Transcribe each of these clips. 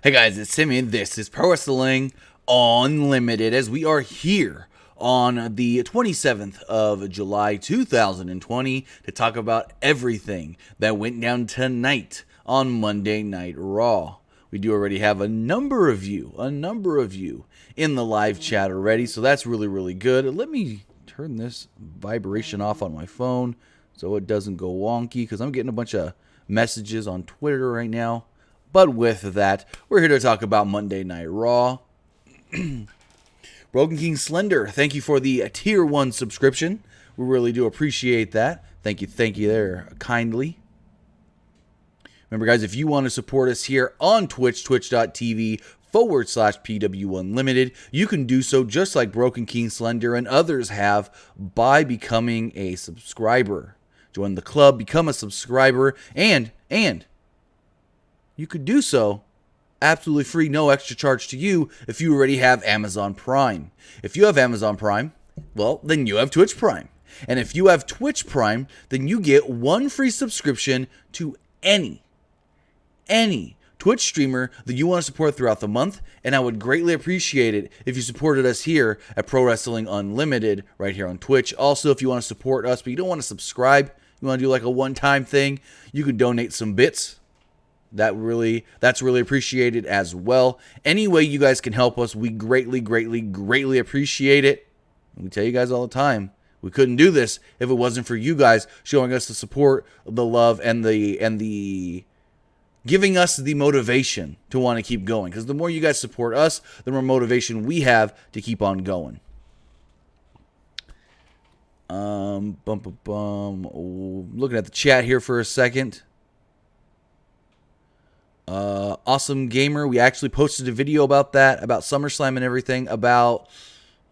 Hey guys, it's Timmy. This is Pro Wrestling Unlimited as we are here on the 27th of July 2020 to talk about everything that went down tonight on Monday Night Raw. We do already have a number of you in the live chat already, so that's really good. Let me turn this vibration off on my phone so it doesn't go wonky because I'm getting a bunch of messages on Twitter right now. But with that, we're here to talk about Monday Night Raw. Broken King Slender, thank you for the Tier 1 subscription. We really do appreciate that. Thank you there kindly. Remember, guys, if you want to support us here on Twitch, twitch.tv/PWUnlimited, you can do so just like Broken King Slender and others have by becoming a subscriber. Join the club, become a subscriber, and you could do so absolutely free, no extra charge to you if you already have Amazon Prime. If you have Amazon Prime, well, then you have Twitch Prime. And if you have Twitch Prime, then you get one free subscription to any Twitch streamer that you want to support throughout the month. And I would greatly appreciate it if you supported us here at Pro Wrestling Unlimited right here on Twitch. Also, if you want to support us, but you don't want to subscribe, you want to do like a one-time thing, you can donate some bits. That's really appreciated as well. Any way you guys can help us, we greatly appreciate it. And we tell you guys all the time, we couldn't do this if it wasn't for you guys showing us the support, the love, and the giving us the motivation to want to keep going. Because the more you guys support us, the more motivation we have to keep on going. Looking at the chat here for a second. Awesome Gamer, we actually posted a video about that, about Summerslam and everything, about,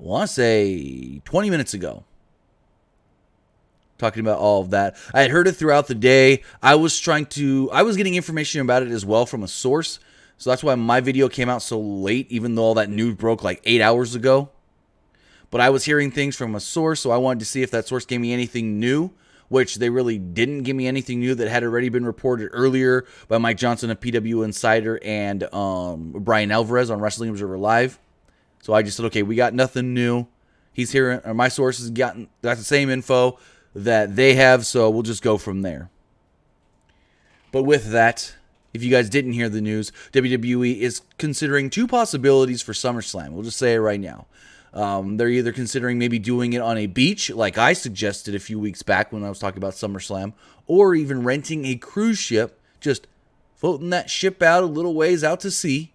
I want to say, 20 minutes ago. Talking about all of that. I had heard it throughout the day. I was getting information about it as well from a source. So that's why my video came out so late, even though all that news broke like 8 hours ago. But I was hearing things from a source, so I wanted to see if that source gave me anything new, which they really didn't give me anything new that had already been reported earlier by Mike Johnson of PW Insider and Brian Alvarez on Wrestling Observer Live. So I just said, okay, we got nothing new. He's here, or my source has got the same info that they have, so we'll just go from there. But with that, if you guys didn't hear the news, WWE is considering two possibilities for SummerSlam. We'll just say it right now. They're either considering maybe doing it on a beach, like I suggested a few weeks back when I was talking about SummerSlam, or even renting a cruise ship, just floating that ship out a little ways out to sea,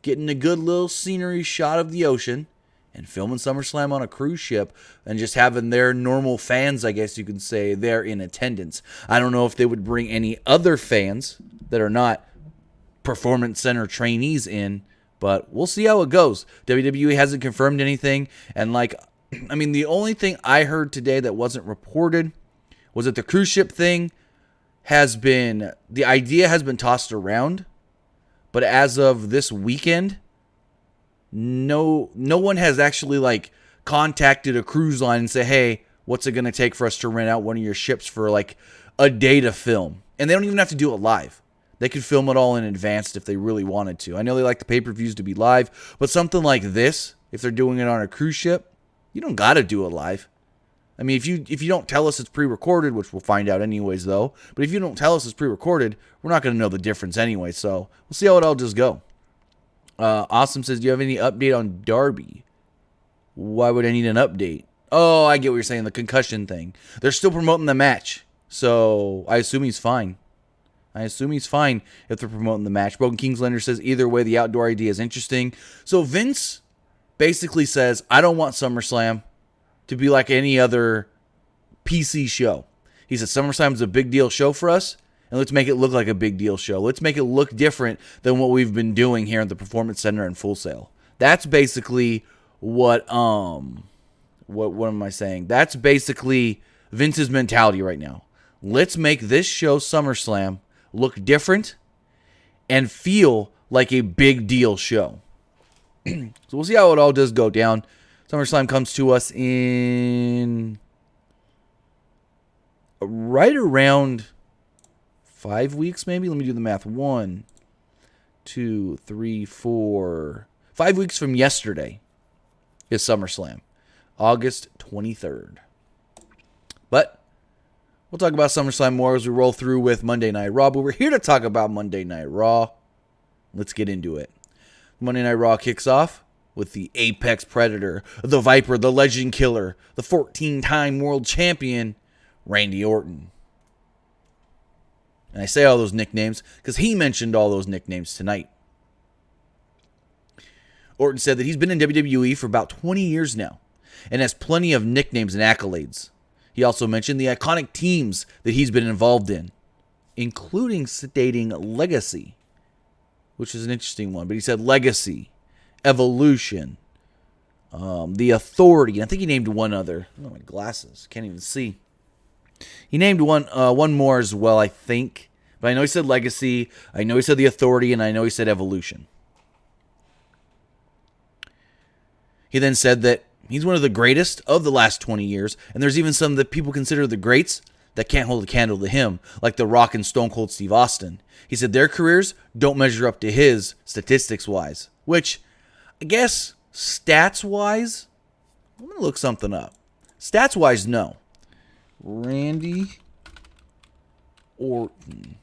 getting a good little scenery shot of the ocean, and filming SummerSlam on a cruise ship, and just having their normal fans, I guess you could say, there in attendance. I don't know if they would bring any other fans that are not Performance Center trainees in, but we'll see how it goes. WWE hasn't confirmed anything. And the only thing I heard today that wasn't reported was that the cruise ship thing the idea has been tossed around. But as of this weekend, no one has actually contacted a cruise line and say, hey, what's it going to take for us to rent out one of your ships for a day to film? And they don't even have to do it live. They could film it all in advance if they really wanted to. I know they like the pay-per-views to be live, but something like this, if they're doing it on a cruise ship, you don't got to do it live. I mean, if you don't tell us it's pre-recorded, which we'll find out anyways, though, but if you don't tell us it's pre-recorded, we're not going to know the difference anyway, so we'll see how it all just go. Awesome says, do you have any update on Darby? Why would I need an update? Oh, I get what you're saying, the concussion thing. They're still promoting the match, so I assume he's fine. If they're promoting the match. Broken King Slender says, either way, the outdoor idea is interesting. So Vince basically says, I don't want SummerSlam to be like any other PC show. He says, SummerSlam is a big deal show for us, and let's make it look like a big deal show. Let's make it look different than what we've been doing here at the Performance Center in Full Sail. That's basically what am I saying? That's basically Vince's mentality right now. Let's make this show, SummerSlam, look different and feel like a big deal show. So we'll see how it all does go down. SummerSlam comes to us in right around 5 weeks, maybe. Let me do the math. 1, 2, 3, 4, 5 weeks from yesterday is SummerSlam, August 23rd. But we'll talk about SummerSlam more as we roll through with Monday Night Raw. But we're here to talk about Monday Night Raw. Let's get into it. Monday Night Raw kicks off with the Apex Predator, the Viper, the Legend Killer, the 14-time world champion, Randy Orton. And I say all those nicknames because he mentioned all those nicknames tonight. Orton said that he's been in WWE for about 20 years now and has plenty of nicknames and accolades. He also mentioned the iconic teams that he's been involved in, including stating Legacy, which is an interesting one. But he said Legacy, Evolution, The Authority, and I think he named one other. Oh, my glasses. Can't even see. He named one more as well, I think. But I know he said Legacy, I know he said The Authority, and I know he said Evolution. He then said that he's one of the greatest of the last 20 years, and there's even some that people consider the greats that can't hold a candle to him, like The Rock and Stone Cold Steve Austin. He said their careers don't measure up to his statistics-wise, which I guess stats-wise, I'm going to look something up. Stats-wise, no. Randy Orton.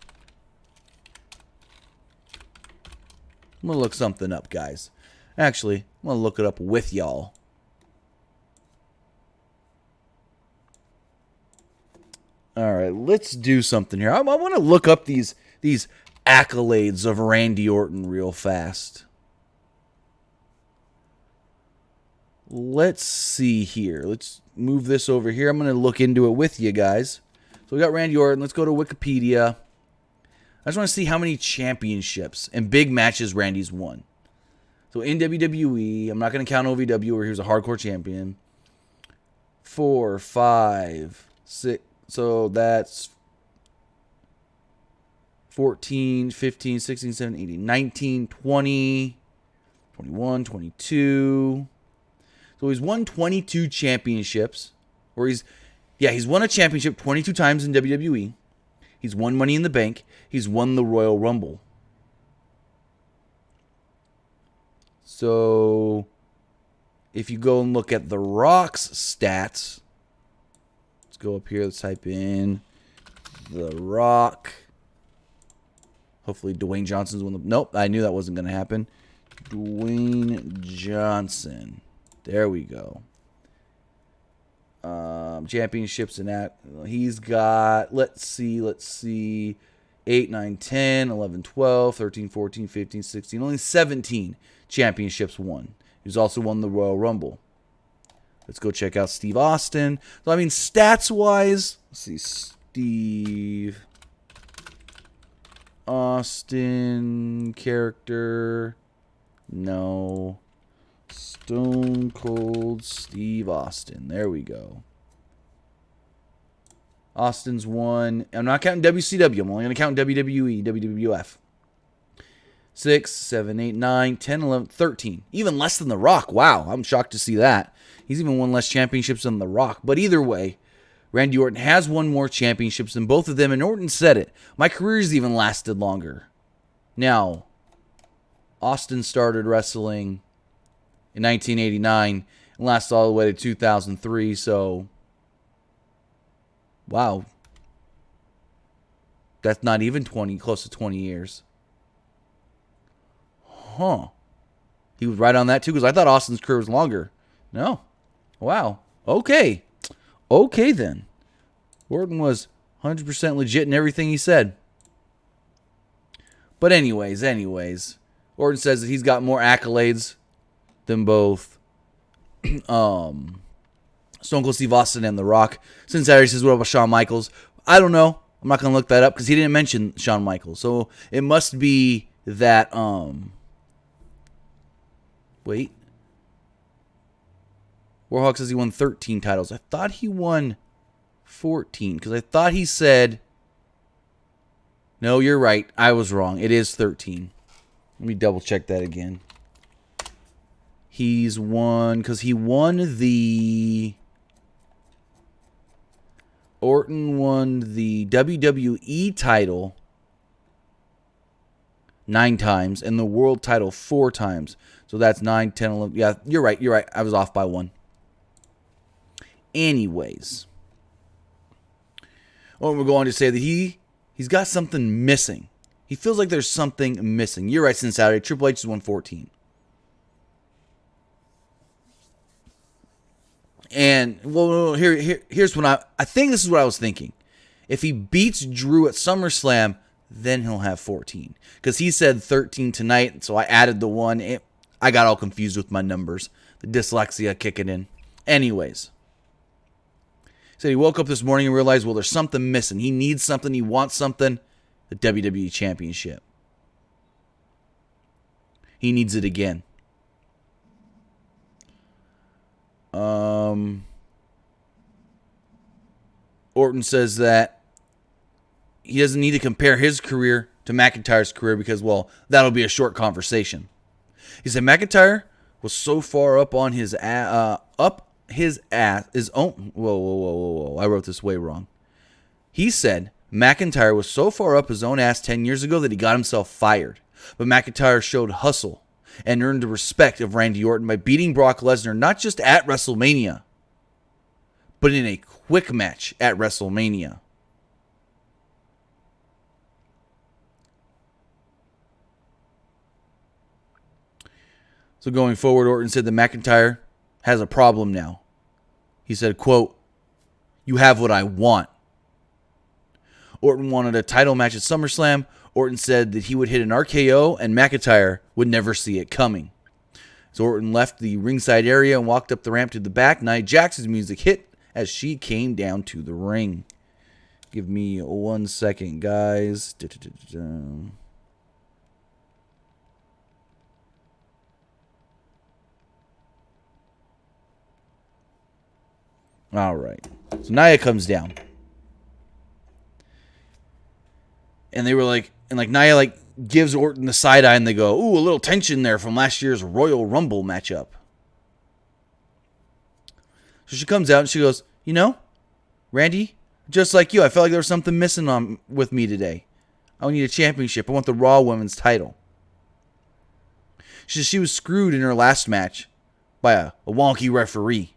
I'm going to look something up, guys. Actually, I'm going to look it up with y'all. All right, let's do something here. I want to look up these accolades of Randy Orton real fast. Let's see here. Let's move this over here. I'm going to look into it with you guys. So we got Randy Orton. Let's go to Wikipedia. I just want to see how many championships and big matches Randy's won. So in WWE, I'm not going to count OVW where he was a hardcore champion. 4, 5, 6. So that's 14, 15, 16, 17, 18, 19, 20, 21, 22. So he's won 22 championships. Or he's won a championship 22 times in WWE. He's won Money in the Bank. He's won the Royal Rumble. So if you go and look at The Rock's stats, let's go up here. Let's type in The Rock. Hopefully Dwayne Johnson's one. Nope, I knew that wasn't going to happen. Dwayne Johnson. There we go. Championships and that. He's got, let's see, 8, 9, 10, 11, 12, 13, 14, 15, 16. Only 17 championships won. He's also won the Royal Rumble. Let's go check out Steve Austin. So, I mean, stats-wise, let's see, Steve Austin, character, no. Stone Cold Steve Austin. There we go. Austin's won. I'm not counting WCW. I'm only going to count WWE, WWF. 6, 7, 8, 9, 10, 11, 13. Even less than The Rock. Wow, I'm shocked to see that. He's even won less championships than The Rock. But either way, Randy Orton has won more championships than both of them. And Orton said it. My career's even lasted longer. Now, Austin started wrestling in 1989 and lasted all the way to 2003. So, wow. That's not even 20, close to 20 years. Huh. He was right on that too, because I thought Austin's career was longer. No. Wow. Okay. Okay then. Orton was 100% legit in everything he said. But anyways. Orton says that he's got more accolades than both Stone Cold Steve Austin and The Rock. Since Saturday says, what about Shawn Michaels? I don't know. I'm not going to look that up because he didn't mention Shawn Michaels. So it must be that, wait. Warhawk says he won 13 titles. I thought he won 14 because I thought he said, no, you're right. I was wrong. It is 13. Let me double check that again. He's won, because he won the... Orton won the WWE title 9 times, and the world title 4 times. So that's 9, 10, 11. Yeah, you're right. You're right. I was off by 1. Anyways, we're going to say that he's got something missing. He feels like there's something missing. You're right, since Saturday. Triple H is 114. And, well, here's when I think this is what I was thinking. If he beats Drew at SummerSlam, then he'll have 14. Because he said 13 tonight, so I added the 1. I got all confused with my numbers. The dyslexia kicking in. Anyways. Said he woke up this morning and realized, well, there's something missing. He needs something. He wants something. The WWE Championship. He needs it again. Orton says that he doesn't need to compare his career to McIntyre's career because, well, that'll be a short conversation. He said McIntyre was so far up on his whoa. I wrote this way wrong. He said McIntyre was so far up his own ass 10 years ago that he got himself fired. But McIntyre showed hustle and earned the respect of Randy Orton by beating Brock Lesnar not just at WrestleMania, but in a quick match at WrestleMania. So going forward, Orton said that McIntyre has a problem now. He said, quote, "You have what I want." Orton wanted a title match at SummerSlam. Orton said that he would hit an RKO and McIntyre would never see it coming. So Orton left the ringside area and walked up the ramp to the back. Nia Jax's music hit as she came down to the ring. Give me 1 second, guys. All right. So Naya comes down. And they were like, Naya gives Orton the side eye and they go, ooh, a little tension there from last year's Royal Rumble matchup. So she comes out and she goes, you know, Randy, just like you, I felt like there was something missing with me today. I need a championship. I want the Raw Women's title. She says she was screwed in her last match by a wonky referee.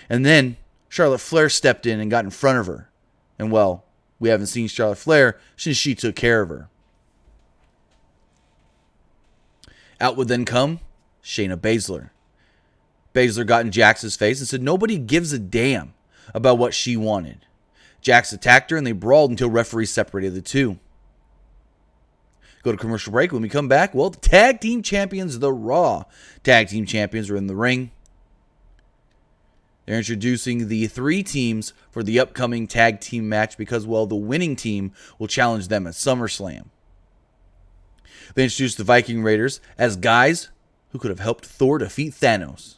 And then Charlotte Flair stepped in and got in front of her. And, well, we haven't seen Charlotte Flair since she took care of her. Out would then come Shayna Baszler. Baszler got in Jax's face and said nobody gives a damn about what she wanted. Jax attacked her and they brawled until referees separated the two. Go to commercial break. When we come back, well, the tag team champions, the Raw tag team champions, are in the ring. They're introducing the 3 teams for the upcoming tag team match because, well, the winning team will challenge them at SummerSlam. They introduced the Viking Raiders as guys who could have helped Thor defeat Thanos.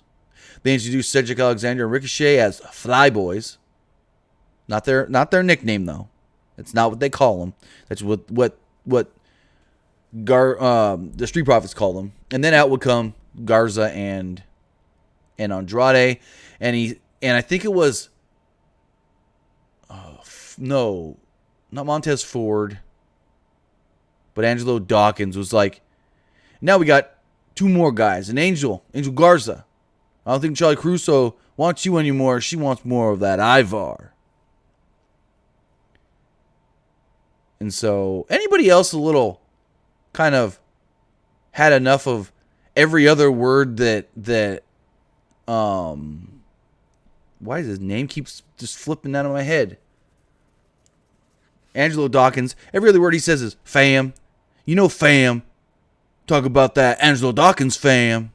They introduced Cedric Alexander and Ricochet as Flyboys. Not their nickname, though. That's not what they call them. That's what the Street Profits call them. And then out would come Garza and Andrade, and I think it was no, not Montez Ford, but Angelo Dawkins was like, now we got 2 more guys, and Angel Garza. I don't think Charlie Caruso wants you anymore. She wants more of that Ivar. And so anybody else a little kind of had enough of every other word that why does his name keeps just flipping out of my head? Angelo Dawkins. Every other word he says is fam. You know fam. Talk about that Angelo Dawkins fam.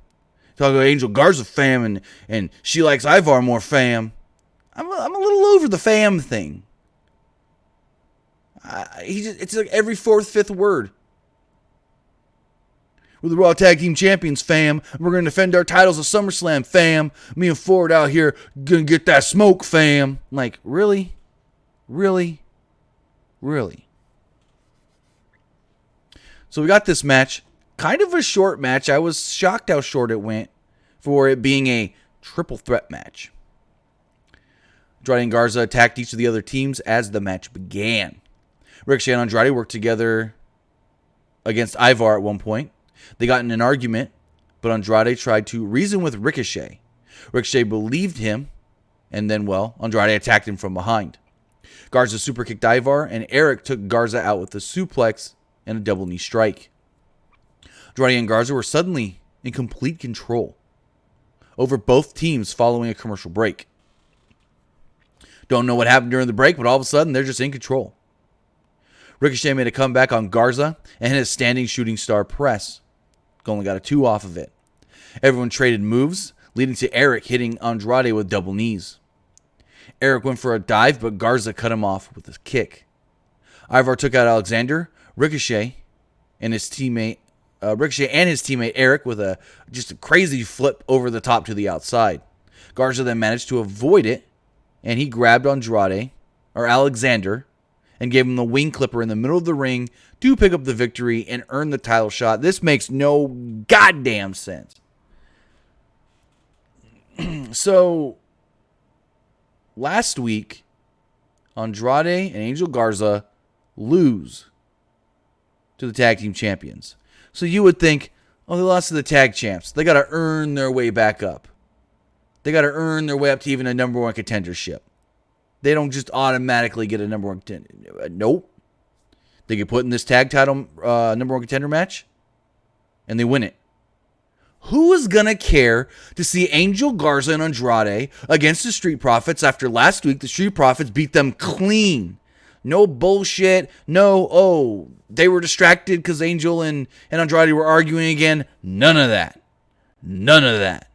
Talk about Angel Garza fam and she likes Ivar more fam. I'm a little over the fam thing. It's like every 4th, 5th word. We're the Raw Tag Team Champions, fam. We're going to defend our titles at SummerSlam, fam. Me and Ford out here going to get that smoke, fam. I'm like, really? Really? Really? So we got this match. Kind of a short match. I was shocked how short it went for it being a triple threat match. Andrade and Garza attacked each of the other teams as the match began. Ricochet and Andrade worked together against Ivar at one point. They got in an argument, but Andrade tried to reason with Ricochet. Ricochet believed him, and then, Andrade attacked him from behind. Garza super kicked Ivar, and Eric took Garza out with a suplex and a double knee strike. Andrade and Garza were suddenly in complete control over both teams following a commercial break. Don't know what happened during the break, but all of a sudden, they're just in control. Ricochet made a comeback on Garza and hit a standing shooting star press. Only got a 2 off of it. Everyone traded moves, leading to Eric hitting Andrade with double knees. Eric went for a dive, but Garza cut him off with a kick. Ivar took out Alexander, Ricochet, and his teammate Eric with just a crazy flip over the top to the outside. Garza then managed to avoid it, and he grabbed Alexander, and gave him the wing clipper in the middle of the ring to pick up the victory and earn the title shot. This makes no goddamn sense. So, last week, Andrade and Angel Garza lose to the tag team champions. So you would think, they lost to the tag champs. They got to earn their way back up. They got to earn their way up to even a number one contendership. They don't just automatically get a number one contender. Nope. They get put in this tag title number one contender match, and they win it. Who is going to care to see Angel Garza and Andrade against the Street Profits after last week the Street Profits beat them clean? No bullshit. No, they were distracted because Angel and Andrade were arguing again. None of that. None of that.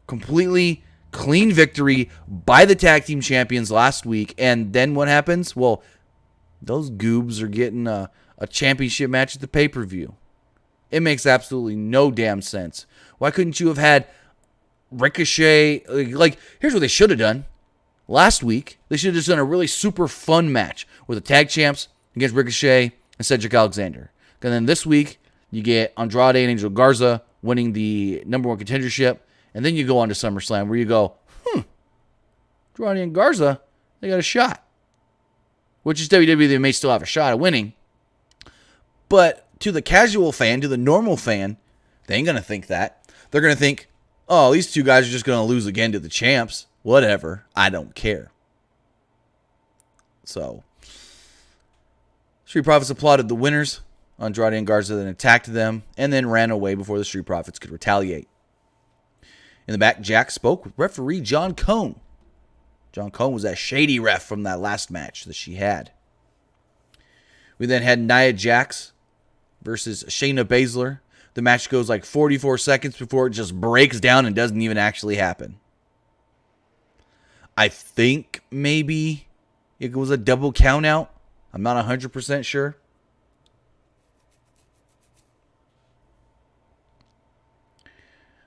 Completely clean victory by the tag team champions last week. And then what happens? Well, those goobs are getting a championship match at the pay-per-view. It makes absolutely no damn sense. Why couldn't you have had Ricochet? Like, here's what they should have done. Last week, they should have just done a really super fun match with the tag champs against Ricochet and Cedric Alexander. And then this week, you get Andrade and Angel Garza winning the number one contendership. And then you go on to SummerSlam where you go, Andrade and Garza, they got a shot. Which is WWE, they may still have a shot at winning. But to the casual fan, to the normal fan, they ain't going to think that. They're going to think, these two guys are just going to lose again to the champs. Whatever. I don't care. So, Street Profits applauded the winners. Andrade and Garza then attacked them and then ran away before the Street Profits could retaliate. In the back, Jack spoke with referee John Cone. John Cone was that shady ref from that last match that she had. We then had Nia Jax versus Shayna Baszler. The match goes like 44 seconds before it just breaks down and doesn't even actually happen. I think maybe it was a double count out. I'm not 100% sure.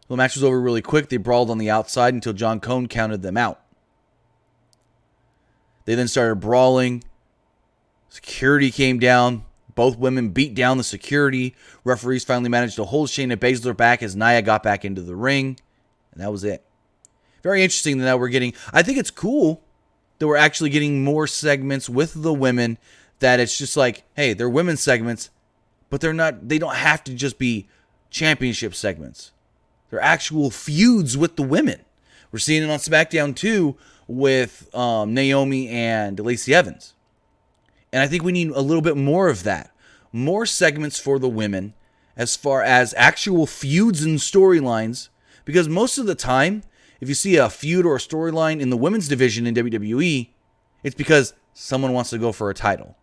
The match was over really quick. They brawled on the outside until John Cone counted them out. They then started brawling. Security came down. Both women beat down the security. Referees finally managed to hold Shayna Baszler back as Naya got back into the ring. And that was it. Very interesting that we're getting... I think it's cool that we're actually getting more segments with the women. That it's just like, hey, they're women's segments. But they don't have to just be championship segments. They're actual feuds with the women. We're seeing it on SmackDown too with Naomi and Lacey Evans. And I think we need a little bit more of that. More segments for the women as far as actual feuds and storylines. Because most of the time, if you see a feud or a storyline in the women's division in WWE, it's because someone wants to go for a title.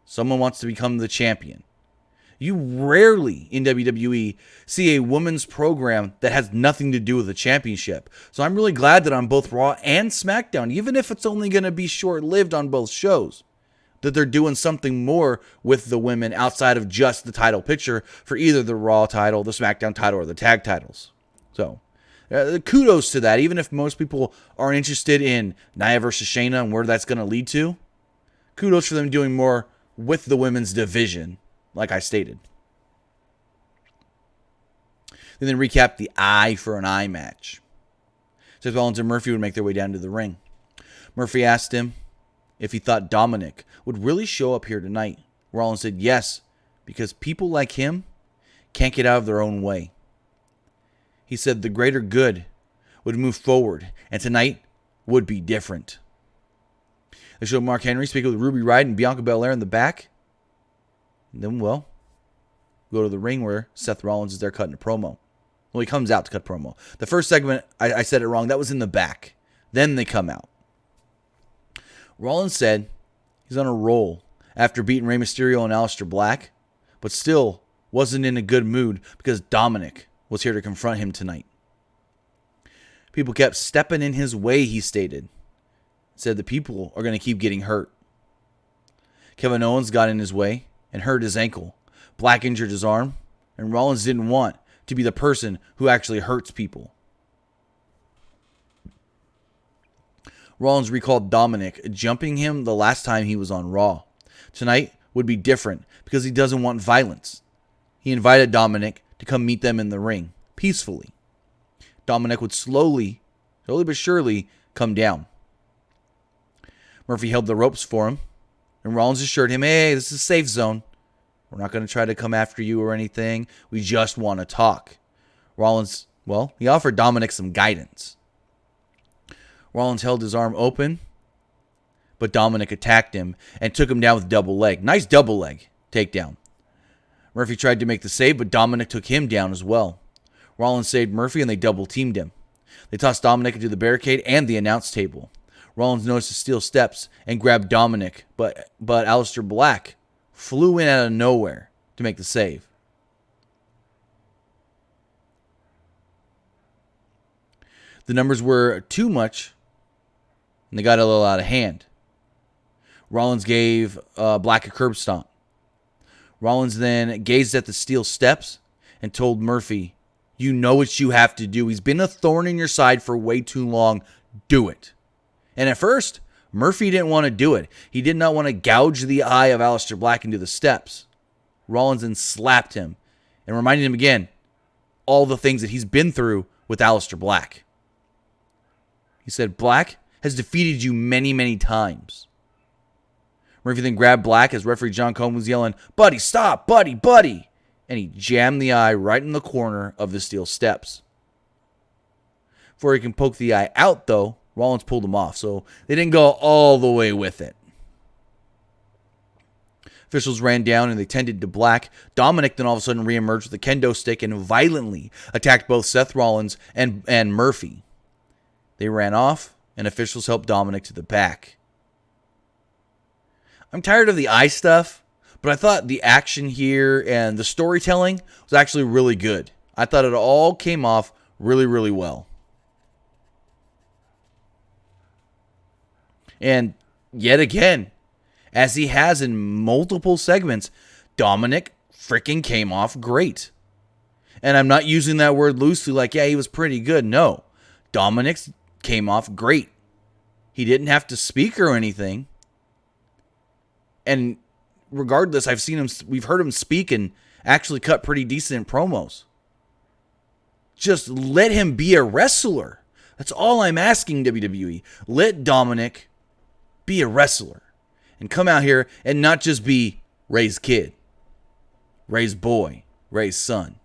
Someone wants to become the champion. You rarely in WWE see a women's program that has nothing to do with the championship. So I'm really glad that on both Raw and SmackDown, even if it's only going to be short-lived on both shows, that they're doing something more with the women outside of just the title picture for either the Raw title, the SmackDown title, or the tag titles. So kudos to that. Even if most people aren't interested in Naya versus Shayna and where that's going to lead to, kudos for them doing more with the women's division. Like I stated. They then recapped the eye for an eye match. Seth Rollins and Murphy would make their way down to the ring. Murphy asked him if he thought Dominic would really show up here tonight. Rollins said yes, because people like him can't get out of their own way. He said the greater good would move forward, and tonight would be different. They showed Mark Henry speaking with Ruby Riott and Bianca Belair in the back. And then, well, go to the ring where Seth Rollins is there cutting a promo. Well, he comes out to cut promo. The first segment, I said it wrong. That was in the back. Then they come out. Rollins said he's on a roll after beating Rey Mysterio and Aleister Black, but still wasn't in a good mood because Dominic was here to confront him tonight. People kept stepping in his way, he stated. Said the people are going to keep getting hurt. Kevin Owens got in his way and hurt his ankle. Black injured his arm, and Rollins didn't want to be the person who actually hurts people. Rollins recalled Dominic jumping him the last time he was on Raw. Tonight would be different because he doesn't want violence. He invited Dominic to come meet them in the ring, peacefully. Dominic would slowly but surely come down. Murphy held the ropes for him, and Rollins assured him, hey, this is a safe zone. We're not going to try to come after you or anything. We just want to talk. Rollins, well, he offered Dominic some guidance. Rollins held his arm open, but Dominic attacked him and took him down with a double leg. Nice double leg takedown. Murphy tried to make the save, but Dominic took him down as well. Rollins saved Murphy, and they double-teamed him. They tossed Dominic into the barricade and the announce table. Rollins noticed the steel steps and grabbed Dominic, but Aleister Black flew in out of nowhere to make the save. The numbers were too much, and they got a little out of hand. Rollins gave Black a curb stomp. Rollins then gazed at the steel steps and told Murphy, you know what you have to do. He's been a thorn in your side for way too long. Do it. And at first, Murphy didn't want to do it. He did not want to gouge the eye of Aleister Black into the steps. Rollins then slapped him and reminded him again all the things that he's been through with Aleister Black. He said, Black has defeated you many, many times. Murphy then grabbed Black as referee John Cone was yelling, buddy, stop, buddy, buddy. And he jammed the eye right in the corner of the steel steps. Before he can poke the eye out, though, Rollins pulled him off, so they didn't go all the way with it. Officials ran down and they tended to Black. Dominic then all of a sudden reemerged with a kendo stick and violently attacked both Seth Rollins and Murphy. They ran off, and officials helped Dominic to the back. I'm tired of the eye stuff, but I thought the action here and the storytelling was actually really good. I thought it all came off really, really well. And yet again, as he has in multiple segments, Dominic freaking came off great. And I'm not using that word loosely like, yeah, he was pretty good. No, Dominic came off great. He didn't have to speak or anything. And regardless, we've heard him speak and actually cut pretty decent promos. Just let him be a wrestler. That's all I'm asking, WWE. Let Dominic be a wrestler and come out here and not just be Ray's kid, Ray's boy, Ray's son.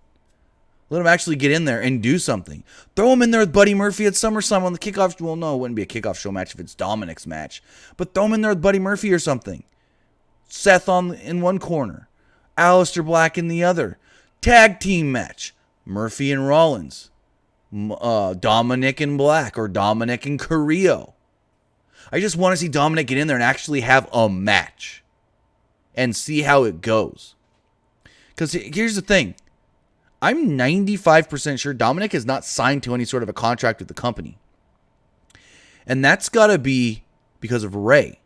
Let him actually get in there and do something. Throw him in there with Buddy Murphy at SummerSlam on the kickoff. Well, no, it wouldn't be a kickoff show match if it's Dominic's match. But throw him in there with Buddy Murphy or something. Seth in one corner. Aleister Black in the other. Tag team match. Murphy and Rollins. Dominic and Black or Dominic and Carrillo. I just want to see Dominic get in there and actually have a match. And see how it goes. Because here's the thing. I'm 95% sure Dominic is not signed to any sort of a contract with the company. And that's got to be because of Ray.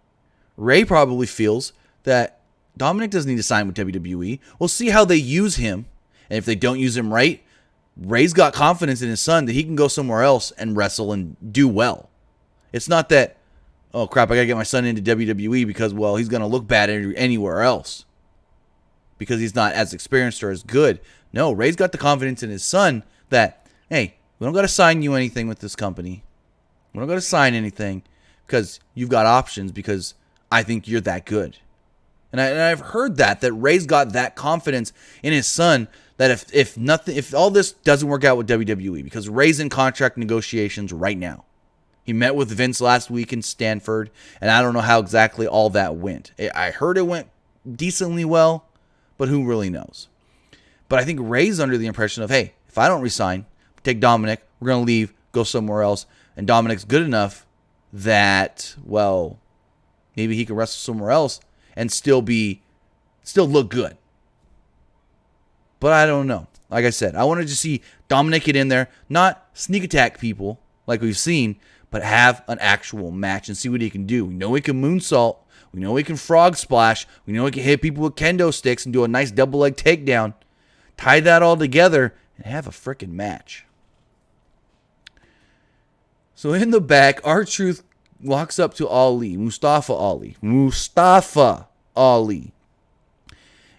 Ray probably feels that Dominic doesn't need to sign with WWE. We'll see how they use him. And if they don't use him right, Ray's got confidence in his son that he can go somewhere else and wrestle and do well. It's not that, oh crap, I got to get my son into WWE because, well, he's going to look bad anywhere else. Because he's not as experienced or as good. No, Ray's got the confidence in his son that, hey, we don't got to sign you anything with this company. We don't got to sign anything because you've got options because I think you're that good. And I've heard that Ray's got that confidence in his son that if all this doesn't work out with WWE, because Ray's in contract negotiations right now. He met with Vince last week in Stanford, and I don't know how exactly all that went. I heard it went decently well, but who really knows? But I think Ray's under the impression of, hey, if I don't resign, take Dominic, we're going to leave, go somewhere else, and Dominic's good enough that, well, maybe he can wrestle somewhere else and still look good. But I don't know. Like I said, I wanted to see Dominic get in there, not sneak attack people like we've seen, but have an actual match and see what he can do. We know he can moonsault. We know he can frog splash. We know he can hit people with kendo sticks and do a nice double leg takedown. Tie that all together and have a freaking match. So in the back, R-Truth walks up to Ali, Mustafa Ali,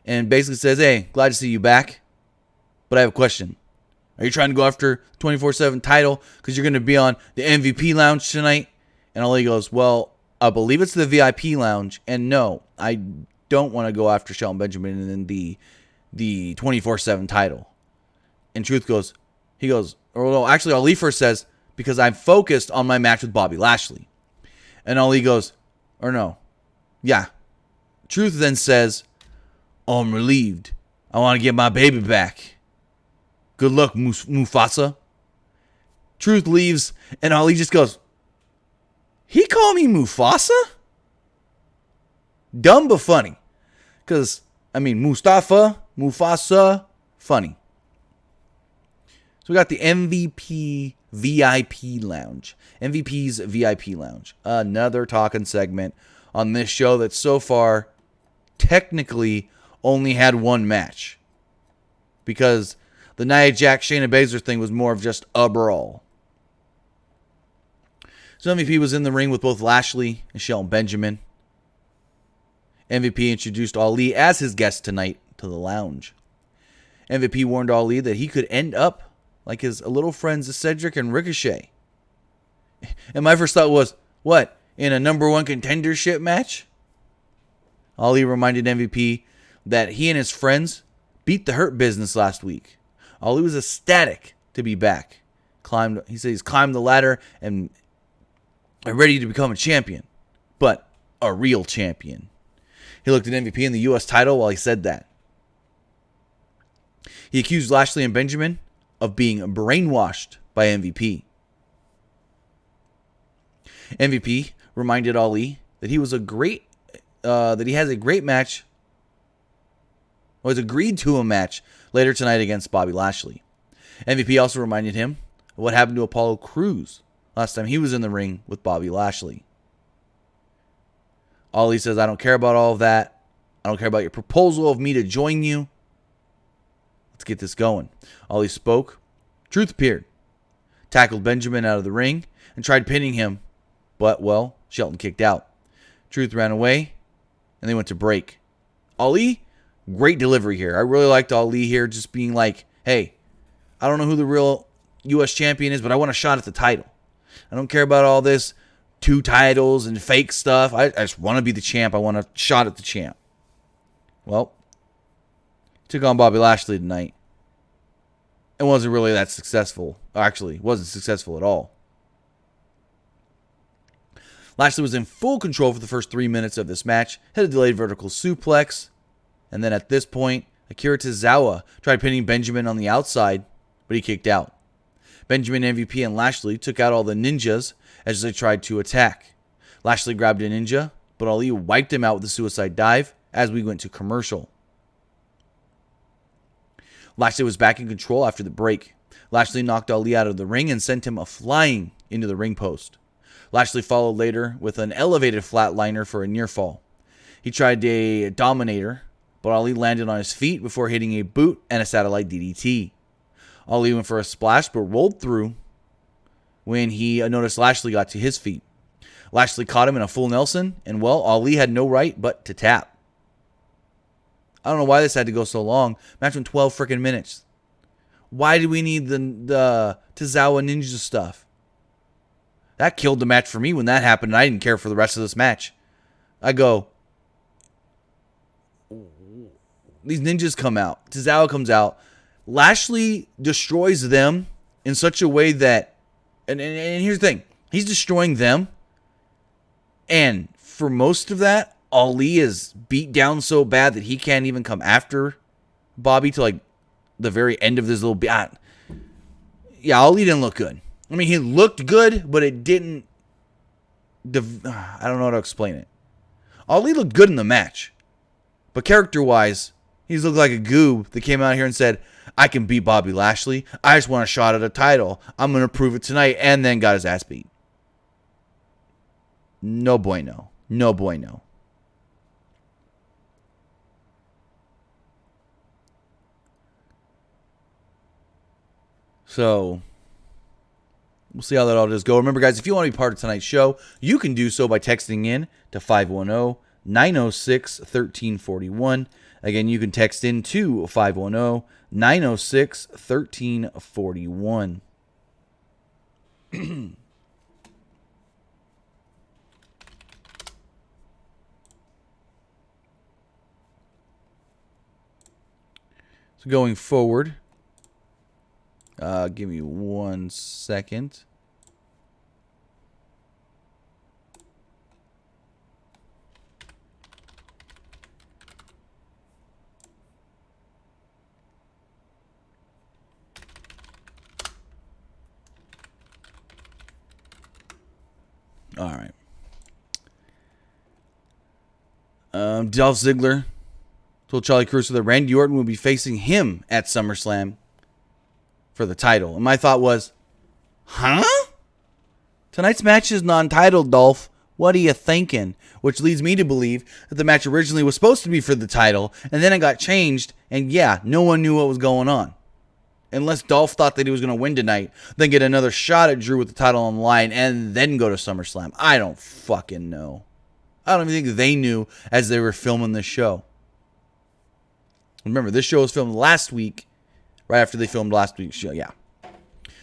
and basically says, hey, glad to see you back, but I have a question. Are you trying to go after the 24/7 title because you're going to be on the MVP lounge tonight? And Ali goes, well, I believe it's the VIP lounge, and no, I don't want to go after Shelton Benjamin and the 24/7 title. And Truth goes, actually Ali first says, because I'm focused on my match with Bobby Lashley. And Ali goes, Truth then says, oh, I'm relieved. I want to get my baby back. Good luck, Mufasa. Truth leaves, and Ali just goes, he called me Mufasa? Dumb but funny. Because, Mufasa, funny. So we got the MVP VIP Lounge. MVP's VIP Lounge. Another talking segment on this show that so far technically only had one match. Because the Naya Jax Shayna Baszler thing was more of just a brawl. So MVP was in the ring with both Lashley and Shelton Benjamin. MVP introduced Ali as his guest tonight to the lounge. MVP warned Ali that he could end up like his little friends Cedric and Ricochet. And my first thought was, what, in a #1 contendership match? Ali reminded MVP that he and his friends beat the Hurt Business last week. Ali was ecstatic to be back. He said he's climbed the ladder and ready to become a champion, but a real champion. He looked at MVP in the U.S. title while he said that. He accused Lashley and Benjamin of being brainwashed by MVP. MVP reminded Ali that he has a great match. Was agreed to a match later tonight against Bobby Lashley. MVP also reminded him of what happened to Apollo Crews last time he was in the ring with Bobby Lashley. Ali says, I don't care about all of that. I don't care about your proposal of me to join you. Let's get this going. Ali spoke. Truth appeared. Tackled Benjamin out of the ring and tried pinning him. But, well, Shelton kicked out. Truth ran away and they went to break. Ali, great delivery here. I really liked Ali here just being like, hey, I don't know who the real U.S. champion is, but I want a shot at the title. I don't care about all this 2 titles and fake stuff. I just want to be the champ. I want a shot at the champ. Well, took on Bobby Lashley tonight. It wasn't really that successful. Actually, wasn't successful at all. Lashley was in full control for the first 3 minutes of this match. Had a delayed vertical suplex. And then at this point, Akira Tozawa tried pinning Benjamin on the outside, but he kicked out. Benjamin, MVP, and Lashley took out all the ninjas as they tried to attack. Lashley grabbed a ninja, but Ali wiped him out with a suicide dive as we went to commercial. Lashley was back in control after the break. Lashley knocked Ali out of the ring and sent him flying into the ring post. Lashley followed later with an elevated flatliner for a near fall. He tried a Dominator, but Ali landed on his feet before hitting a boot and a satellite DDT. Ali went for a splash but rolled through when he noticed Lashley got to his feet. Lashley caught him in a full Nelson, and well, Ali had no right but to tap. I don't know why this had to go so long. Match went 12 freaking minutes. Why do we need the Tozawa Ninja stuff? That killed the match for me when that happened, and I didn't care for the rest of this match. I go, these ninjas come out. Tozawa comes out. Lashley destroys them in such a way that, and here's the thing, he's destroying them, and for most of that, Ali is beat down so bad that he can't even come after Bobby to like the very end of this little bit. Yeah, Ali didn't look good. I mean, he looked good, but it didn't. I don't know how to explain it. Ali looked good in the match, but character-wise, he's looked like a goob that came out here and said, I can beat Bobby Lashley. I just want a shot at a title. I'm going to prove it tonight, and then got his ass beat. No bueno. No bueno. So, we'll see how that all does go. Remember, guys, if you want to be part of tonight's show, you can do so by texting in to 510-906-1341. Again, you can text in to 510-906-1341. So going forward, give me 1 second. All right. Dolph Ziggler told Charlie Caruso that Randy Orton will be facing him at SummerSlam for the title. And my thought was, huh? Tonight's match is non-titled, Dolph. What are you thinking? Which leads me to believe that the match originally was supposed to be for the title, and then it got changed, and yeah, no one knew what was going on. Unless Dolph thought that he was going to win tonight, then get another shot at Drew with the title on the line, and then go to SummerSlam. I don't fucking know. I don't even think they knew as they were filming this show. Remember, this show was filmed last week, right after they filmed last week's show. Yeah.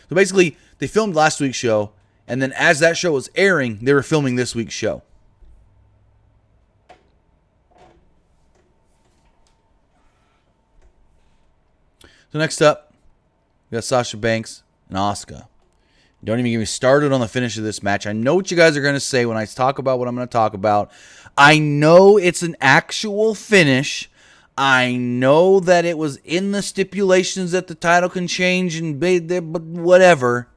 So basically, they filmed last week's show, and then as that show was airing, they were filming this week's show. So next up, we got Sasha Banks and Asuka. Don't even get me started on the finish of this match. I know what you guys are going to say when I talk about what I'm going to talk about. I know it's an actual finish. I know that it was in the stipulations that the title can change and whatever.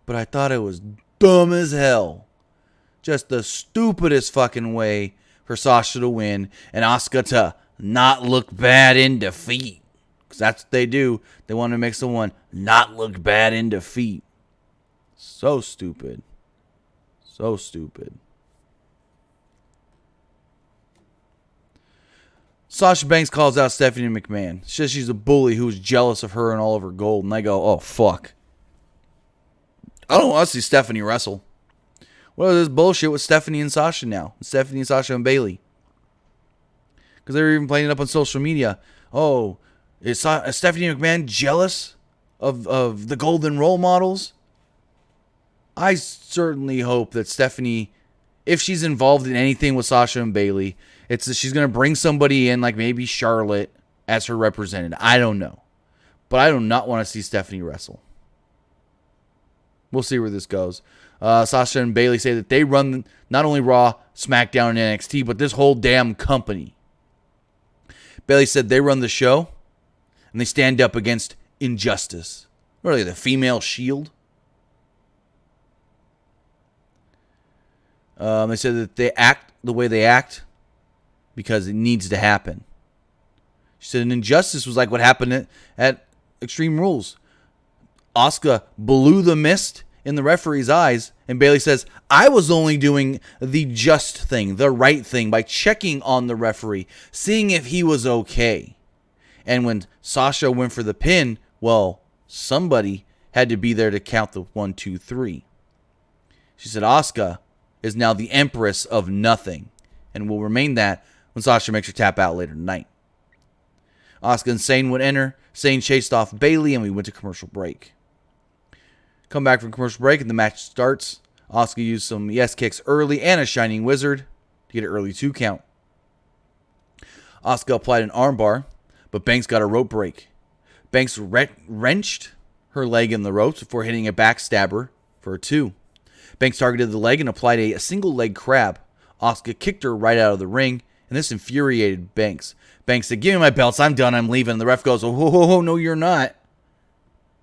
But I thought it was dumb as hell. Just the stupidest fucking way for Sasha to win and Asuka to not look bad in defeat. Because that's what they do. They want to make someone not look bad in defeat. So stupid. So stupid. Sasha Banks calls out Stephanie McMahon. She says she's a bully who's jealous of her and all of her gold. And I go, oh, fuck. I don't want to see Stephanie wrestle. What is this bullshit with Stephanie and Sasha now? Stephanie and Sasha and Bayley. Because they were even playing it up on social media. Oh, is Stephanie McMahon jealous of the golden role models? I certainly hope that Stephanie, if she's involved in anything with Sasha and Bayley, it's that she's going to bring somebody in, like maybe Charlotte, as her representative. I don't know. But I do not want to see Stephanie wrestle. We'll see where this goes. Sasha and Bayley say that they run not only Raw, SmackDown, and NXT, but this whole damn company. Bayley said they run the show, and they stand up against injustice. What are they, the female shield? They said that they act the way they act because it needs to happen. She said an injustice was like what happened at Extreme Rules. Asuka blew the mist in the referee's eyes, and Bayley says, I was only doing the just thing, the right thing, by checking on the referee, seeing if he was okay. And when Sasha went for the pin, well, somebody had to be there to count the 1, 2, 3. She said Asuka is now the Empress of nothing, and will remain that when Sasha makes her tap out later tonight. Asuka and Sane would enter. Sane chased off Bayley, and we went to commercial break. Come back from commercial break, and the match starts. Asuka used some yes kicks early and a Shining Wizard to get an early 2 count. Asuka applied an armbar, but Banks got a rope break. Banks wrenched her leg in the ropes before hitting a backstabber for a 2. Banks targeted the leg and applied a single leg crab. Asuka kicked her right out of the ring, and this infuriated Banks. Banks said, "Give me my belts, I'm done, I'm leaving." And the ref goes, "Oh, no, you're not."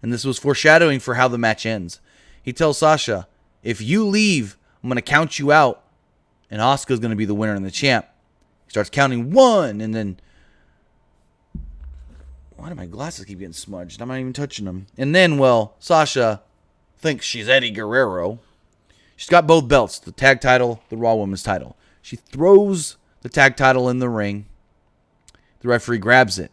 And this was foreshadowing for how the match ends. He tells Sasha, "If you leave, I'm going to count you out, and Asuka's going to be the winner and the champ." He starts counting 1, and then... Why do my glasses keep getting smudged? I'm not even touching them. And then, well, Sasha thinks she's Eddie Guerrero. She's got both belts, the tag title, the Raw Women's title. She throws the tag title in the ring. The referee grabs it.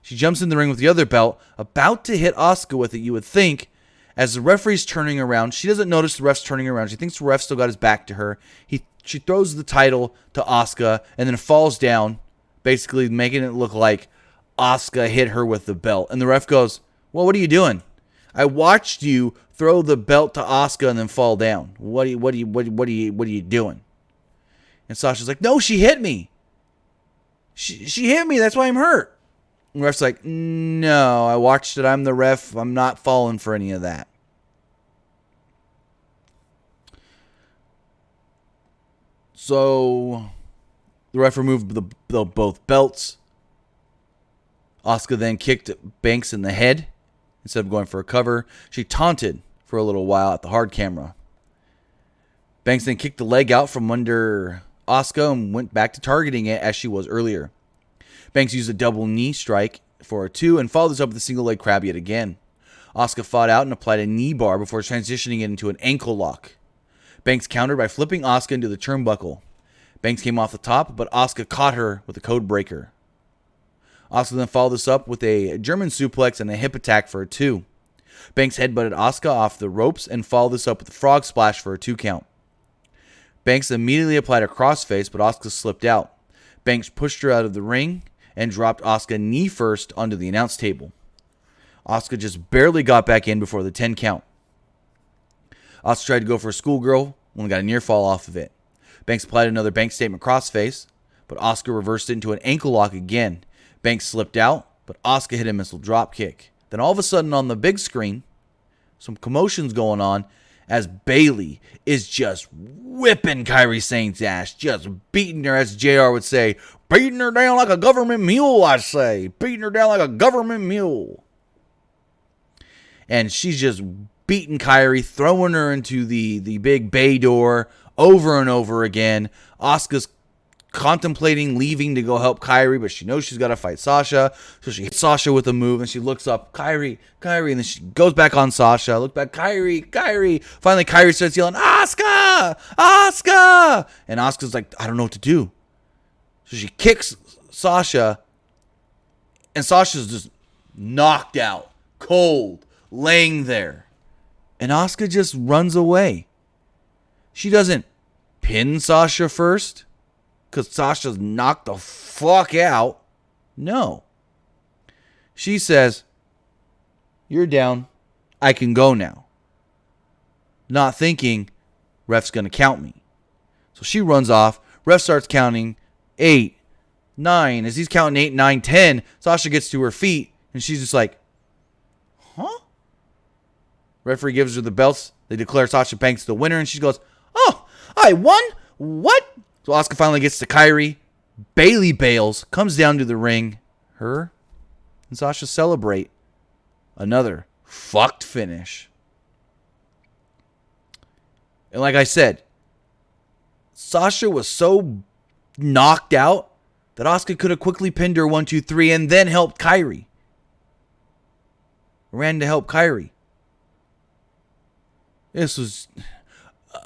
She jumps in the ring with the other belt, about to hit Asuka with it, you would think. As the referee's turning around, she doesn't notice the ref's turning around. She thinks the ref still got his back to her. She throws the title to Asuka and then falls down, basically making it look like Asuka hit her with the belt. And the ref goes, "Well, what are you doing? I watched you throw the belt to Asuka and then fall down. What are you doing?" And Sasha's like, "No, she hit me. She hit me. That's why I'm hurt." And the ref's like, "No, I watched it. I'm the ref. I'm not falling for any of that." So the ref removed both belts. Asuka then kicked Banks in the head instead of going for a cover. She taunted for a little while at the hard camera. Banks then kicked the leg out from under Asuka and went back to targeting it as she was earlier. Banks used a double knee strike for a 2 and followed this up with a single leg crab yet again. Asuka fought out and applied a knee bar before transitioning it into an ankle lock. Banks countered by flipping Asuka into the turnbuckle. Banks came off the top, but Asuka caught her with a code breaker. Asuka then followed this up with a German suplex and a hip attack for a 2. Banks headbutted Asuka off the ropes and followed this up with a frog splash for a 2 count. Banks immediately applied a crossface, but Asuka slipped out. Banks pushed her out of the ring and dropped Asuka knee first onto the announce table. Asuka just barely got back in before the 10 count. Asuka tried to go for a schoolgirl, only got a near fall off of it. Banks applied another Banks statement crossface, but Asuka reversed it into an ankle lock again. Banks slipped out, but Asuka hit a missile drop kick. Then all of a sudden on the big screen, some commotion's going on as Bayley is just whipping Kairi Sane's ass, just beating her, as JR would say, beating her down like a government mule, I say. Beating her down like a government mule. And she's just beating Kairi, throwing her into the big bay door over and over again. Asuka's contemplating leaving to go help Kairi, but she knows she's got to fight Sasha. So she hits Sasha with a move, and she looks up, Kairi, and then she goes back on Sasha. Look back, Kairi. Finally, Kairi starts yelling, Asuka! And Asuka's like, I don't know what to do. So she kicks Sasha, and Sasha's just knocked out, cold, laying there. And Asuka just runs away. She doesn't pin Sasha first, because Sasha's knocked the fuck out. No. She says, you're down. I can go now. Not thinking, ref's going to count me. So she runs off. Ref starts counting 8, 9. As he's counting 8, 9, 10, Sasha gets to her feet, and she's just like, huh? Referee gives her the belts. They declare Sasha Banks the winner, and she goes, oh, I won? What? So Asuka finally gets to Kairi. Bayley bails, comes down to the ring. Her and Sasha celebrate another fucked finish. And like I said, Sasha was so knocked out that Asuka could have quickly pinned her 1, 2, 3 and then helped Kairi. Ran to help Kairi. This was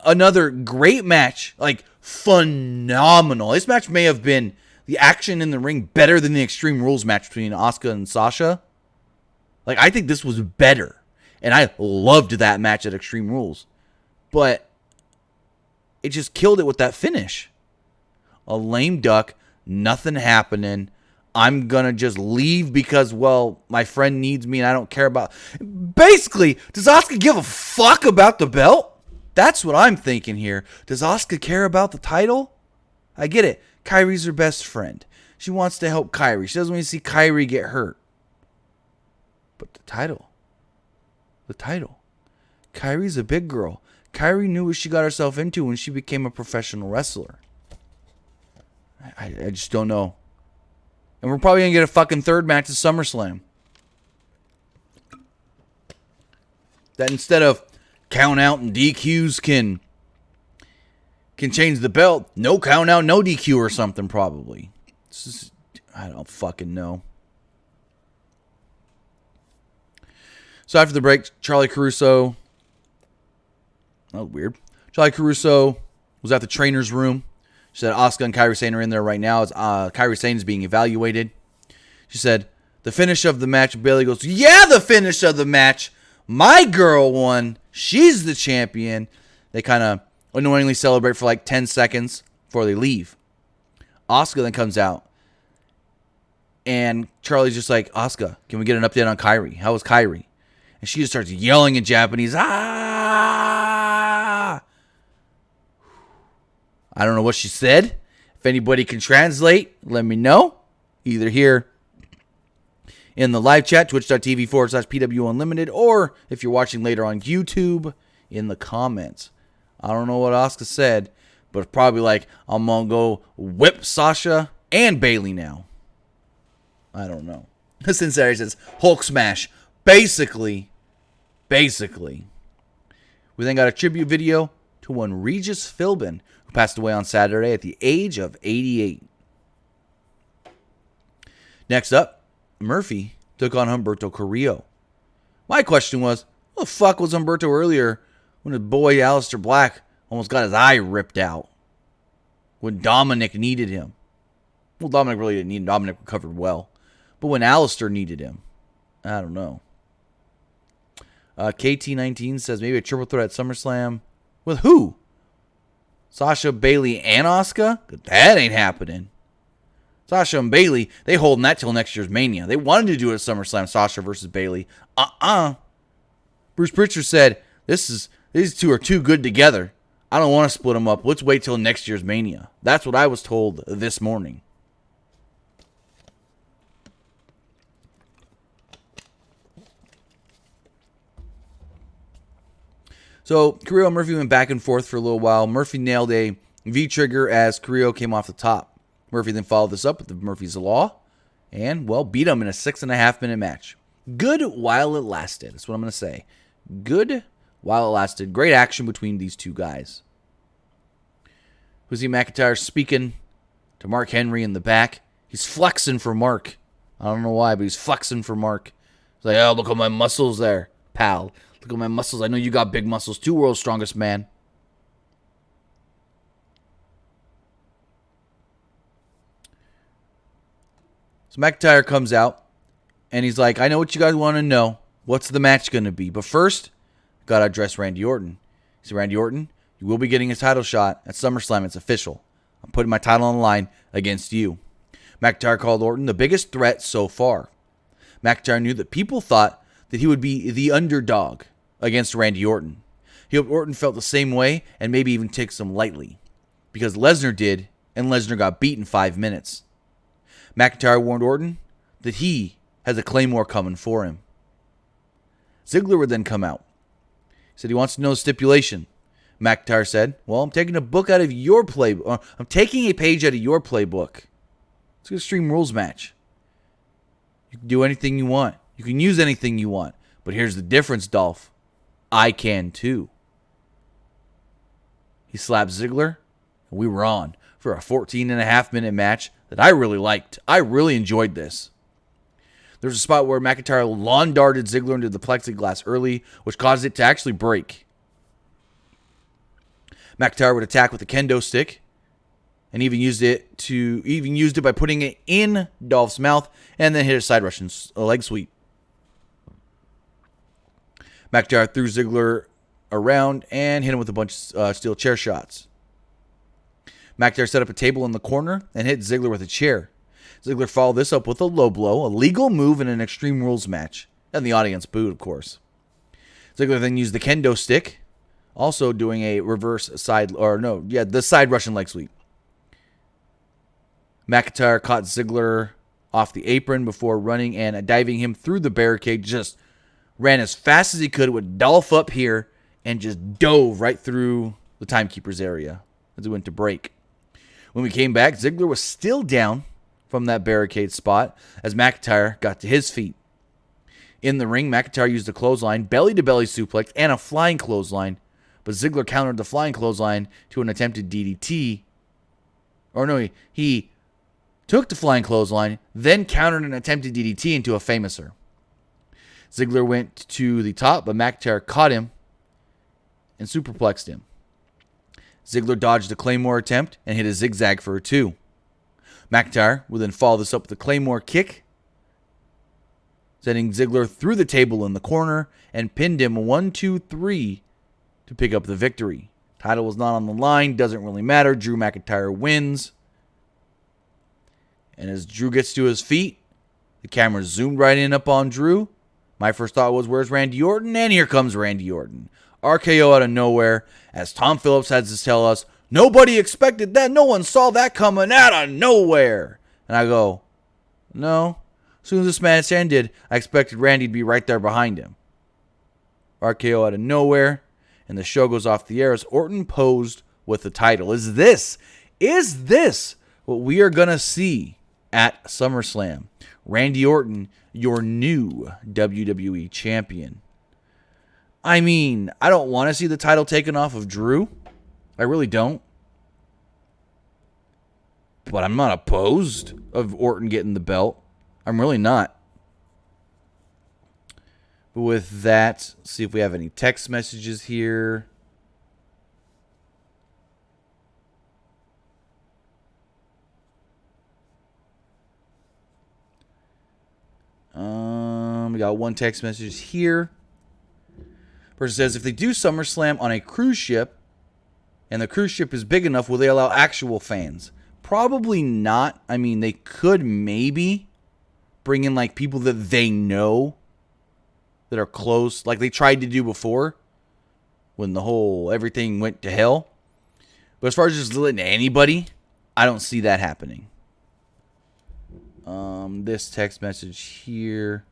another great match, like phenomenal. This match may have been the action in the ring better than the Extreme Rules match between Asuka and Sasha. Like, I think this was better, and I loved that match at Extreme Rules, but it just killed it with that finish. A lame duck, nothing happening. I'm gonna just leave because, well, my friend needs me and I don't care about. Basically, does Asuka give a fuck about the belt? That's what I'm thinking here. Does Asuka care about the title? I get it. Kairi's her best friend. She wants to help Kairi. She doesn't want to see Kairi get hurt. But the title. Kairi's a big girl. Kairi knew what she got herself into when she became a professional wrestler. I just don't know. And we're probably going to get a fucking third match at SummerSlam. That instead of count out and DQs can change the belt. No count out, no DQ or something probably. I don't fucking know. So after the break, Charlie Caruso. Oh, weird. Charlie Caruso was at the trainer's room. She said Asuka and Kairi Sane are in there right now. Kairi Sane is being evaluated. She said, the finish of the match. Bayley goes, yeah, the finish of the match. My girl won. She's the champion. They kind of annoyingly celebrate for like 10 seconds before they leave. Asuka then comes out. And Charlie's just like, Asuka, can we get an update on Kairi? How was Kairi? And she just starts yelling in Japanese. Ah! I don't know what she said. If anybody can translate, let me know. Either here in the live chat, twitch.tv/PWUnlimited, or if you're watching later on YouTube, in the comments. I don't know what Asuka said, but it's probably like, I'm going to go whip Sasha and Bayley now. I don't know. Cincinnati says, Hulk smash. Basically. We then got a tribute video to one Regis Philbin, who passed away on Saturday at the age of 88. Next up, Murphy took on Humberto Carrillo. My question was, what the fuck was Humberto earlier when his boy Aleister Black almost got his eye ripped out when Dominic needed him? Well, Dominic really didn't need him. Dominic recovered well. But when Aleister needed him, I don't know. KT19 says maybe a triple threat at SummerSlam. With who? Sasha, Bayley, and Asuka? That ain't happening. Sasha and Bayley, they holding that till next year's Mania. They wanted to do it at SummerSlam, Sasha versus Bayley. Bruce Prichard said, these two are too good together. I don't want to split them up. Let's wait till next year's Mania. That's what I was told this morning. So, Carrillo and Murphy went back and forth for a little while. Murphy nailed a V-trigger as Carrillo came off the top. Murphy then followed this up with the Murphy's Law and, well, beat him in a 6.5-minute match. Good while it lasted. That's what I'm going to say. Good while it lasted. Great action between these two guys. Who's McIntyre speaking to Mark Henry in the back. He's flexing for Mark. I don't know why, but he's flexing for Mark. He's like, oh, look at my muscles there, pal. Look at my muscles. I know you got big muscles too, world's strongest man. So McIntyre comes out, and he's like, I know what you guys want to know. What's the match going to be? But first, got to address Randy Orton. He said, Randy Orton, you will be getting a title shot at SummerSlam. It's official. I'm putting my title on the line against you. McIntyre called Orton the biggest threat so far. McIntyre knew that people thought that he would be the underdog against Randy Orton. He hoped Orton felt the same way and maybe even takes him lightly. Because Lesnar did, and Lesnar got beat in 5 minutes. McIntyre warned Orton that he has a Claymore coming for him. Ziggler would then come out. He said he wants to know the stipulation. McIntyre said, well, I'm taking a book out of your playbook. I'm taking a page out of your playbook. It's an Extreme Rules match. You can do anything you want. You can use anything you want. But here's the difference, Dolph. I can too. He slapped Ziggler, and we were on for a 14.5-minute match that I really liked. I really enjoyed this. There's a spot where McIntyre lawn darted Ziggler into the plexiglass early, which caused it to actually break. McIntyre would attack with a kendo stick, and even used it by putting it in Dolph's mouth, and then hit a side Russian leg sweep. McIntyre threw Ziggler around and hit him with a bunch of steel chair shots. McIntyre set up a table in the corner and hit Ziggler with a chair. Ziggler followed this up with a low blow, a legal move in an Extreme Rules match. And the audience booed, of course. Ziggler then used the kendo stick, also doing a reverse side, the side Russian leg sweep. McIntyre caught Ziggler off the apron before running and diving him through the barricade. Just ran as fast as he could with Dolph up here and just dove right through the timekeeper's area as it went to break. When we came back, Ziggler was still down from that barricade spot as McIntyre got to his feet. In the ring, McIntyre used a clothesline, belly-to-belly suplex, and a flying clothesline, but Ziggler countered the flying clothesline to an attempted DDT. Or no, he took the flying clothesline, then countered an attempted DDT into a famouser. Ziggler went to the top, but McIntyre caught him and superplexed him. Ziggler dodged a Claymore attempt and hit a zigzag for a 2. McIntyre would then follow this up with a Claymore kick, sending Ziggler through the table in the corner and pinned him 1-2-3 to pick up the victory. Title was not on the line, doesn't really matter. Drew McIntyre wins. And as Drew gets to his feet, the camera zoomed right in up on Drew. My first thought was, where's Randy Orton? And here comes Randy Orton. RKO out of nowhere, as Tom Phillips has to tell us, nobody expected that. No one saw that coming out of nowhere. And I go, no. As soon as this match ended, I expected Randy to be right there behind him. RKO out of nowhere, and the show goes off the air as Orton posed with the title. Is this what we are going to see at SummerSlam? Randy Orton, your new WWE champion. I mean, I don't want to see the title taken off of Drew. I really don't. But I'm not opposed of Orton getting the belt. I'm really not. But with that, let's see if we have any text messages here. We got one text message here. Person says, if they do SummerSlam on a cruise ship, and the cruise ship is big enough, will they allow actual fans? Probably not. I mean, they could maybe bring in like people that they know that are close, like they tried to do before when the whole everything went to hell. But as far as just letting anybody, I don't see that happening. This text message here.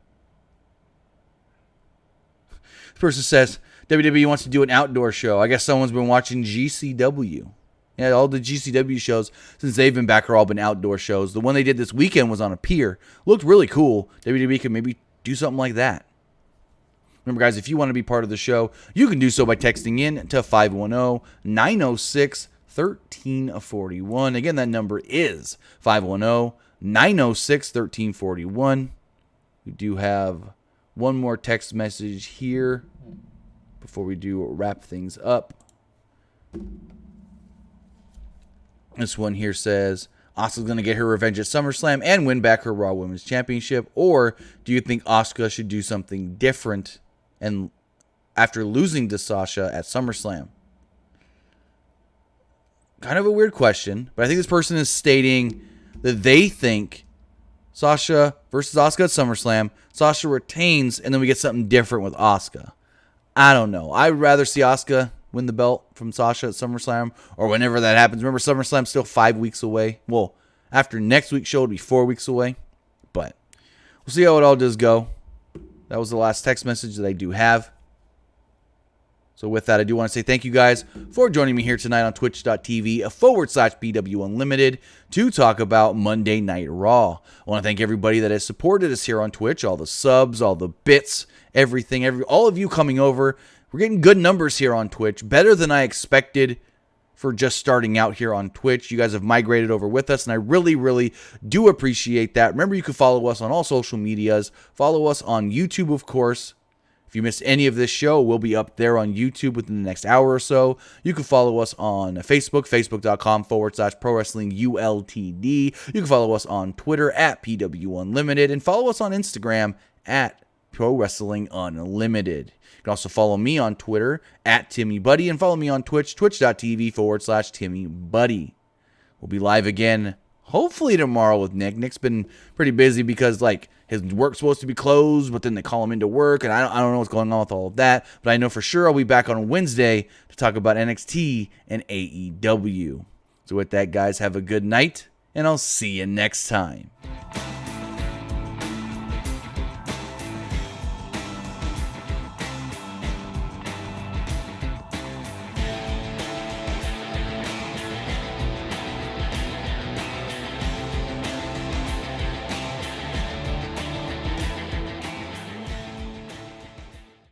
This person says, WWE wants to do an outdoor show. I guess someone's been watching GCW. Yeah, all the GCW shows since they've been back are all been outdoor shows. The one they did this weekend was on a pier. Looked really cool. WWE could maybe do something like that. Remember, guys, if you want to be part of the show, you can do so by texting in to 510-906-1341. Again, that number is 510-906-1341. We do have one more text message here before we do wrap things up. This one here says, Asuka's going to get her revenge at SummerSlam and win back her Raw Women's Championship? Or do you think Asuka should do something different and after losing to Sasha at SummerSlam? Kind of a weird question, but I think this person is stating that they think Sasha versus Asuka at SummerSlam, Sasha retains, and then we get something different with Asuka. I don't know. I'd rather see Asuka win the belt from Sasha at SummerSlam or whenever that happens. Remember, SummerSlam's still 5 weeks away. Well, after next week's show, it'll be 4 weeks away. But we'll see how it all does go. That was the last text message that I do have. So with that, I do want to say thank you guys for joining me here tonight on twitch.tv/PWUnlimited to talk about Monday Night Raw. I want to thank everybody that has supported us here on Twitch, all the subs, all the bits, everything, all of you coming over. We're getting good numbers here on Twitch, better than I expected for just starting out here on Twitch. You guys have migrated over with us, and I really, really do appreciate that. Remember, you can follow us on all social medias. Follow us on YouTube, of course. If you missed any of this show, we'll be up there on YouTube within the next hour or so. You can follow us on Facebook, facebook.com/ProWrestlingULTD. You can follow us on Twitter at PWUnlimited, and follow us on Instagram at ProWrestlingUnlimited. You can also follow me on Twitter at TimmyBuddy, and follow me on Twitch, twitch.tv/TimmyBuddy. We'll be live again hopefully tomorrow with Nick. Nick's been pretty busy because his work's supposed to be closed, but then they call him into work, and I don't know what's going on with all of that. But I know for sure I'll be back on Wednesday to talk about NXT and AEW. So with that, guys, have a good night, and I'll see you next time.